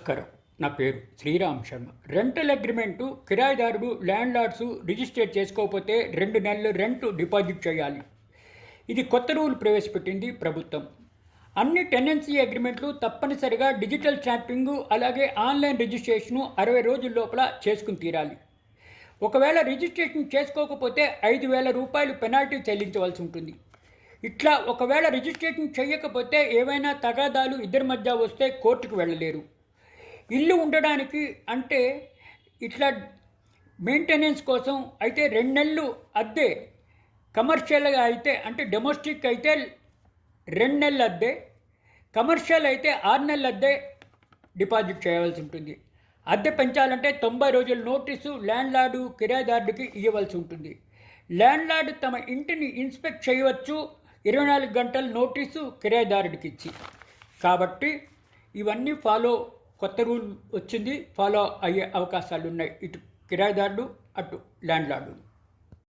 నమస్కారం. నా పేరు శ్రీరామ్ శర్మ. రెంటల్ అగ్రిమెంటు కిరాయిదారుడు ల్యాండ్లార్డ్స్ రిజిస్టర్ చేసుకోకపోతే 2 నెలలు రెంట్ డిపాజిట్ చేయాలి. ఇది కొత్త రూల్ ప్రవేశపెట్టింది ప్రభుత్వం. అన్ని టెనెన్సీ అగ్రిమెంట్లు తప్పనిసరిగా డిజిటల్ స్టాంపింగు అలాగే ఆన్లైన్ రిజిస్ట్రేషను 60 రోజుల లోపల చేసుకుని తీరాలి. ఒకవేళ రిజిస్ట్రేషన్ చేసుకోకపోతే 5,000 రూపాయలు పెనాల్టీ చెల్లించవలసి ఉంటుంది. ఇట్లా ఒకవేళ రిజిస్ట్రేషన్ చేయకపోతే ఏవైనా తగాదాలు ఇద్దరి మధ్య వస్తే కోర్టుకు వెళ్ళలేరు. ఇల్లు ఉండడానికి అంటే ఇట్లా మెయింటెనెన్స్ కోసం అయితే 2 నెలలు అద్దె, కమర్షియల్గా అయితే అంటే డొమెస్టిక్ అయితే 2 నెలల అద్దె, కమర్షియల్ అయితే 6 నెలల అద్దె డిపాజిట్ చేయవలసి ఉంటుంది. అద్దె పెంచాలంటే 90 రోజుల నోటీసు ల్యాండ్లార్డు కిరాయిదారుడికి ఇవ్వవలసి ఉంటుంది. ల్యాండ్లార్డు తమ ఇంటిని ఇన్స్పెక్ట్ చేయవచ్చు 24 గంటల నోటీసు కిరాయిదారుడికి ఇచ్చి. కాబట్టి ఇవన్నీ కొత్త రూల్ వచ్చింది, ఫాలో అయ్యే అవకాశాలు ఉన్నాయి, ఇటు కిరాయిదారుడు అటు ల్యాండ్లార్డు.